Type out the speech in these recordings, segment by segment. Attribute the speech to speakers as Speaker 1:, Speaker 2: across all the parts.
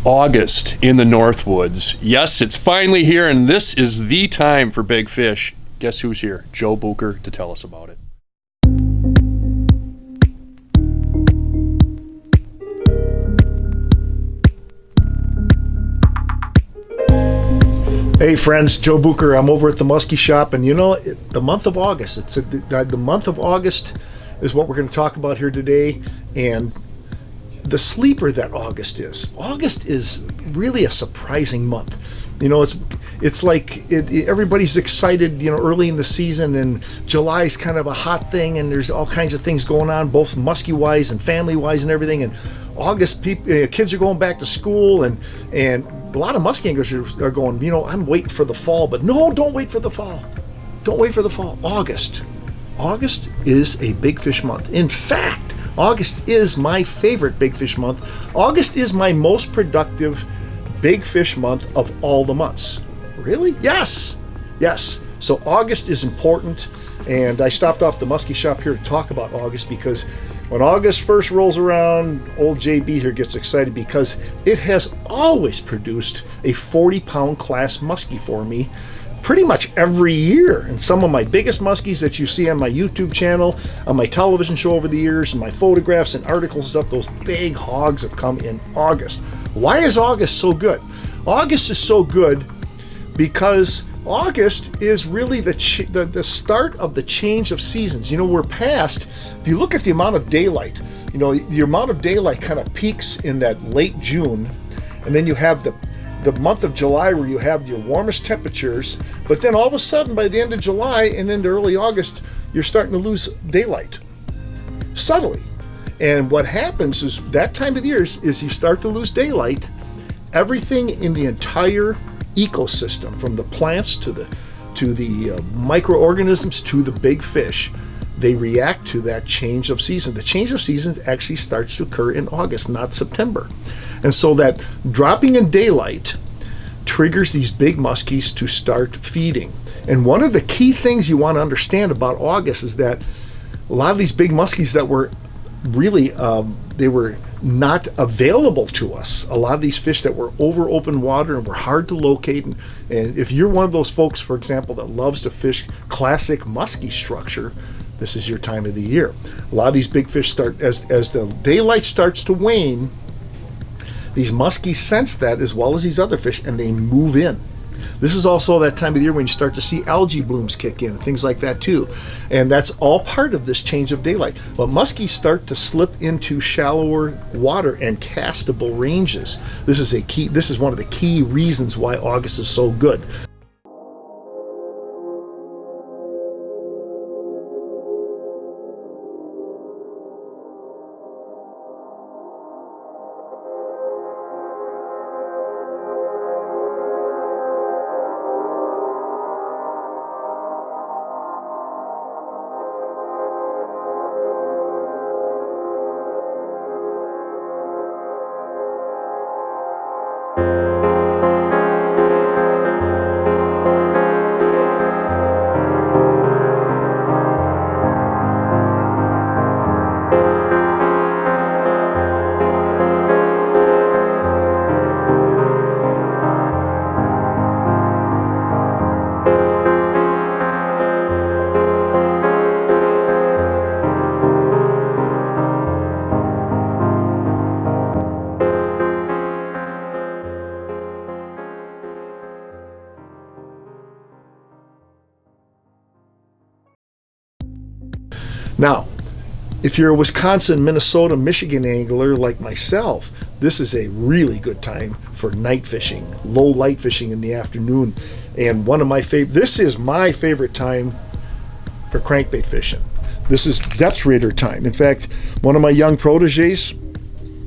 Speaker 1: August in the Northwoods. Yes, it's finally here, and this is the time for big fish. Guess who's here? Joe Bucher to tell us about it.
Speaker 2: Hey friends, Joe Bucher. I'm over at the Musky shop, and the month of August. The month of August is what we're going to talk about here today, and the sleeper that August is. August is really a surprising month. It's like everybody's excited, early in the season, and July is kind of a hot thing, and there's all kinds of things going on, both musky-wise and family-wise and everything. And August, kids are going back to school, and a lot of musky anglers are going, I'm waiting for the fall, but no, don't wait for the fall. Don't wait for the fall. August is a big fish month. In fact, August is my favorite big fish month. August is my most productive big fish month of all the months. Really? Yes. So August is important, and I stopped off the Musky shop here to talk about August because when August first rolls around, old JB here gets excited because it has always produced a 40-pound class muskie for me pretty much every year. And some of my biggest muskies that you see on my YouTube channel, on my television show over the years, and my photographs and articles and stuff, those big hogs have come in August. Why is August so good? August is so good because August is really the start of the change of seasons. We're past, if you look at the amount of daylight, the amount of daylight kind of peaks in that late June, and then you have the month of July where you have your warmest temperatures, but then all of a sudden by the end of July and into early August, you're starting to lose daylight subtly. And what happens is that time of the year is you start to lose daylight. Everything in the entire ecosystem, from the plants to the microorganisms to the big fish, they react to that change of season. The change of seasons actually starts to occur in August, not September. And so that dropping in daylight triggers these big muskies to start feeding. And one of the key things you want to understand about August is that a lot of these big muskies that were really, they were not available to us. A lot of these fish that were over open water and were hard to locate. And if you're one of those folks, for example, that loves to fish classic musky structure, this is your time of the year. A lot of these big fish start, as the daylight starts to wane, these muskies sense that as well as these other fish, and they move in. This is also that time of the year when you start to see algae blooms kick in and things like that too. And that's all part of this change of daylight. But muskies start to slip into shallower water and castable ranges. This is one of the key reasons why August is so good. Now, if you're a Wisconsin, Minnesota, Michigan angler like myself, this is a really good time for night fishing, low light fishing in the afternoon. And this is my favorite time for crankbait fishing. This is depth raider time. In fact, one of my young proteges,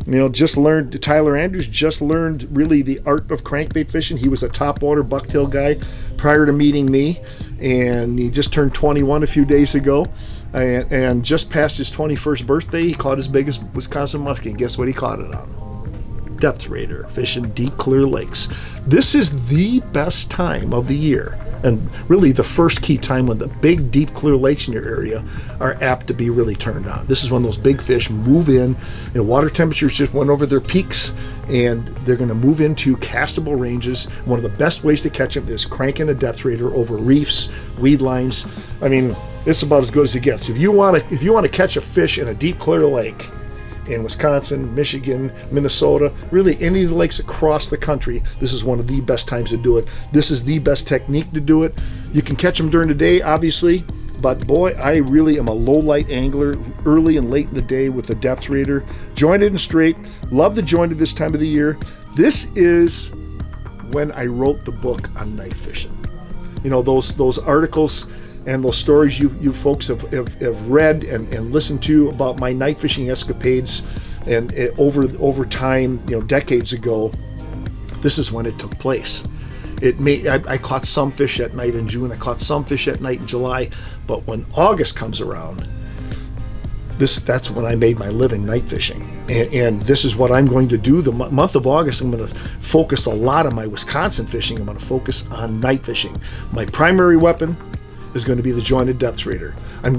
Speaker 2: Tyler Andrews just learned really the art of crankbait fishing. He was a topwater bucktail guy prior to meeting me, and he just turned 21 a few days ago. And just past his 21st birthday, he caught his biggest Wisconsin muskie. And guess what he caught it on? Depth raider, fishing deep, clear lakes. This is the best time of the year And really the first key time when the big, deep, clear lakes in your area are apt to be really turned on. This is when those big fish move in, and water temperatures just went over their peaks, and they're going to move into castable ranges. One of the best ways to catch them is cranking a depth raider over reefs, weed lines. I mean, it's about as good as it gets. If you want to catch a fish in a deep, clear lake in Wisconsin, Michigan, Minnesota, really any of the lakes across the country, this is one of the best times to do it. This is the best technique to do it. You can catch them during the day, obviously, but boy, I really am a low light angler early and late in the day with the depth raider. Jointed and straight. Love the jointed this time of the year. This is when I wrote the book on night fishing. You know, those articles and those stories you folks have read and listened to about my night fishing escapades, and over time, you know, decades ago, this is when it took place. I caught some fish at night in June, I caught some fish at night in July, but when August comes around, that's when I made my living night fishing. And this is what I'm going to do. The month of August, I'm going to focus a lot on my Wisconsin fishing. I'm going to focus on night fishing. My primary weapon is going to be the jointed depth raider.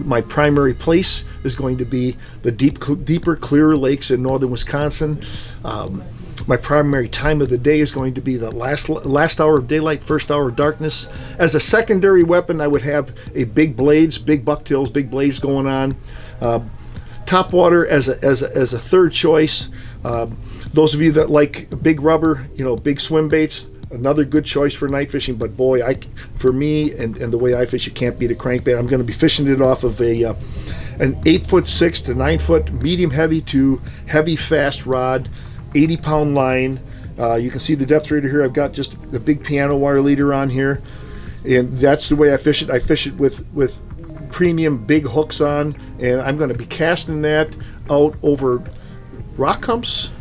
Speaker 2: My primary place is going to be the deeper, clearer lakes in northern Wisconsin. My primary time of the day is going to be the last hour of daylight, first hour of darkness. As a secondary weapon, I would have a big blades, big bucktails, big blades going on. Top water as a third choice. Those of you that like big rubber, you know, big swim baits, another good choice for night fishing. But boy, for me and the way I fish, you can't beat a crankbait. I'm going to be fishing it off of an 8'6" to 9 foot medium heavy to heavy fast rod, 80-pound line. You can see the depth raider here. I've got just the big piano wire leader on here, and that's the way I fish it. I fish it with premium big hooks on, and I'm going to be casting that out over rock humps,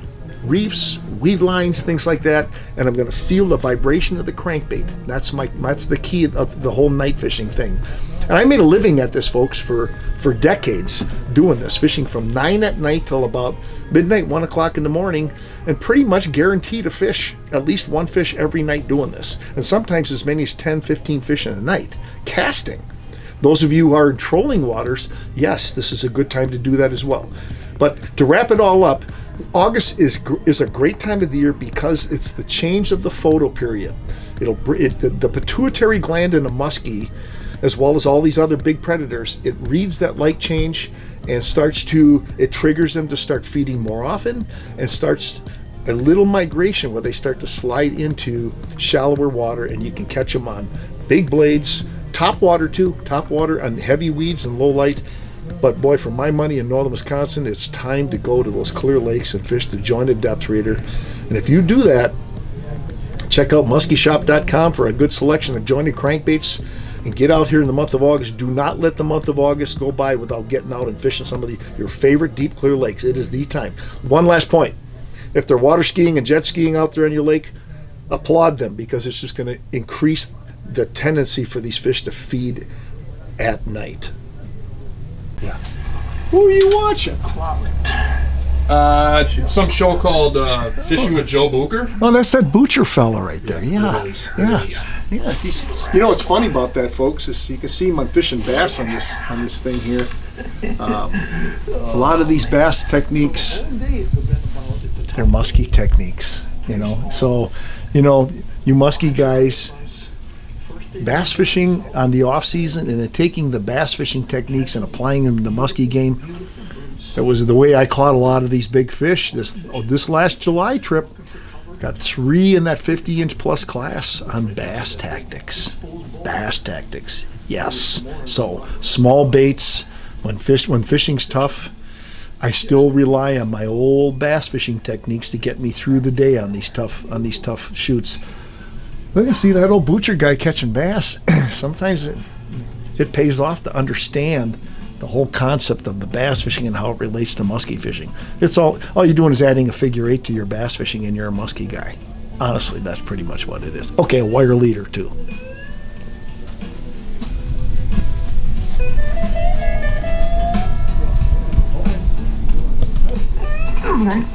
Speaker 2: reefs, weed lines, things like that, and I'm going to feel the vibration of the crankbait. That's the key of the whole night fishing thing. And I made a living at this, folks, for decades doing this, fishing from 9 at night till about midnight, 1 o'clock in the morning, and pretty much guaranteed to fish at least one fish every night doing this, and sometimes as many as 10, 15 fish in a night, casting. Those of you who are in trolling waters, yes, this is a good time to do that as well. But to wrap it all up, August is a great time of the year because it's the change of the photo period. The pituitary gland in a muskie, as well as all these other big predators, it reads that light change and it triggers them to start feeding more often, and starts a little migration where they start to slide into shallower water, and you can catch them on big blades, top water on heavy weeds and low light. But boy, for my money in northern Wisconsin, it's time to go to those clear lakes and fish the jointed depth raider. And if you do that, check out muskyshop.com for a good selection of jointed crankbaits, and get out here in the month of August. Do not let the month of August go by without getting out and fishing some of your favorite deep, clear lakes. It is the time. One last point. If they're water skiing and jet skiing out there in your lake, applaud them, because it's just going to increase the tendency for these fish to feed at night. Yeah. Who are you watching?
Speaker 1: It's some show called Fishing with Joe Bucher.
Speaker 2: Oh, that's that Bucher fella right there. Yeah. Yeah. You know what's funny about that, folks, is you can see him on fishing bass on this thing here. A lot of these bass techniques, they're musky techniques, you know. So, you know, you musky guys, bass fishing on the off season and then taking the bass fishing techniques and applying them to the musky game. That was the way I caught a lot of these big fish. This last July trip, got 3 in that 50-inch plus class on bass tactics. Bass tactics, yes. So small baits. When fishing's tough, I still rely on my old bass fishing techniques to get me through the day on these tough shoots. Look, see that old Bucher guy catching bass. Sometimes it pays off to understand the whole concept of the bass fishing and how it relates to musky fishing. It's all you're doing is adding a figure 8 to your bass fishing, and you're a musky guy. Honestly, that's pretty much what it is. Okay, a wire leader too.
Speaker 3: All right.